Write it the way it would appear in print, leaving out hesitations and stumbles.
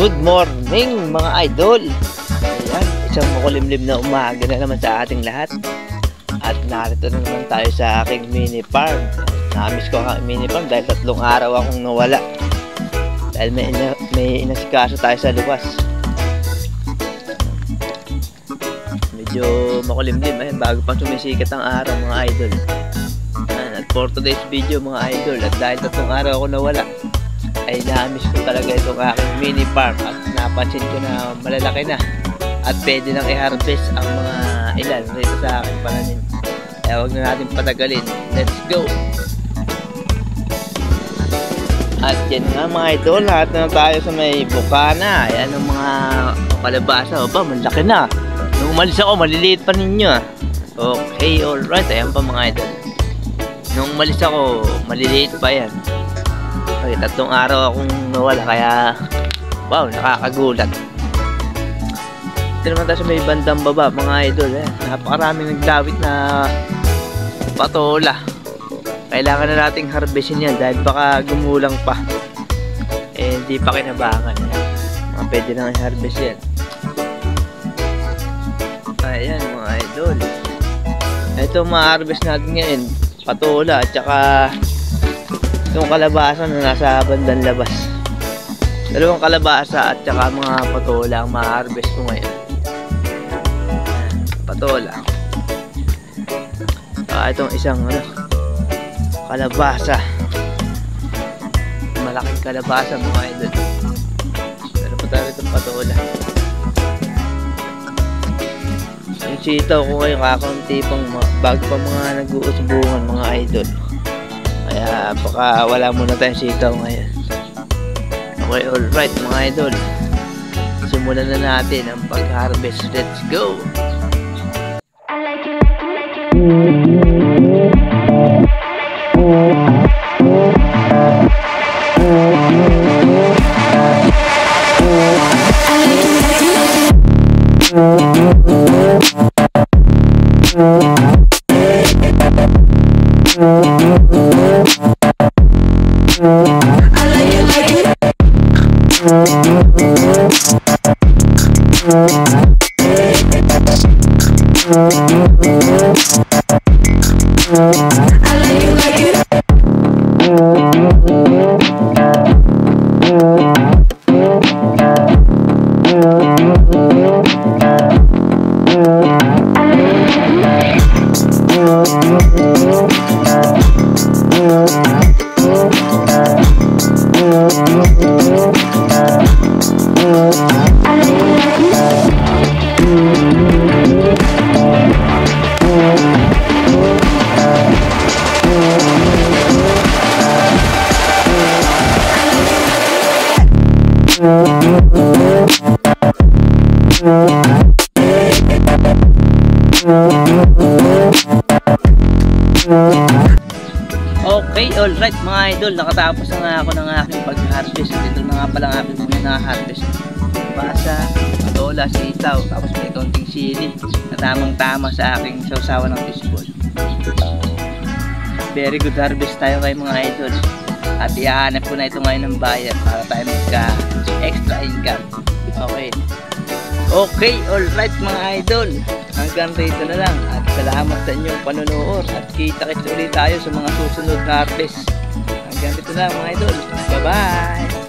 Good morning mga idol. Ayan, isang makulimlim na umaga na naman sa ating lahat. At narito na naman tayo sa aking mini farm. Namiss ko ang mini farm dahil 3 araw akong nawala. Dahil may inasikaso tayo sa luwas. Medyo makulimlim bago pa sumisikat ang araw mga idol. At for today's video mga idol, at dahil 3 araw ako nawala, ay na-miss ko talaga itong aking mini farm at napansin ko na malalaki na at pwede nang i-harvest ang mga ilan rito sa aking pananim. Kaya huwag na natin patagalin, let's go! At yan nga mga idol, lahat na tayo sa may bukana. Ayan ang mga kalabasa, opa, malaki na. Nung umalis ako, maliliit pa ninyo. Okay, alright, ayan pa mga idol. Nung umalis ako, maliliit pa yan. Okay, 3 araw akong nawala kaya wow, nakakagulat. Ito naman tayo sa may bandang baba mga idol. Napakaraming nagdawit na patola. Kailangan na nating harvestin yan dahil baka gumulang pa. Hindi pa kinabangan. Pwede na i-harvest yan. Ayan mga idol. Ito ma-harvest natin ngayon, patola at saka itong kalabasa na nasa bandang labas. 2 kalabasa at saka mga patola ang ma-harvest ko ngayon. Patola. Itong isang kalabasa. Malaking kalabasa mga idol. Pero pa tayo itong patola. Yung sitaw ko ngayon kakaunti pang bago pa mga nag-uusbungan mga idol. Kaya baka wala muna tayong sitaw ngayon. Okay, alright mga idol. Simulan na natin ang pag-harvest. Let's go! Okay, alright mga idol, nakatapos na nga ako ng aking pag-harvest. Ito na nga pala ang aking muna na-harvest. Basa, patola, sitaw, tapos may konting sili na tamang-tama sa aking sausawan ng fishball. Very good harvest tayo ngayon mga idol. At ihahanap ko na ito ngayon ng buyer para tayo magka-extra income. Okay, alright mga idol. Hanggang rito na lang at salamat sa inyong panonood at kita-kits ulit tayo sa mga susunod na harvest. Hanggang rito na mga idol. Bye bye!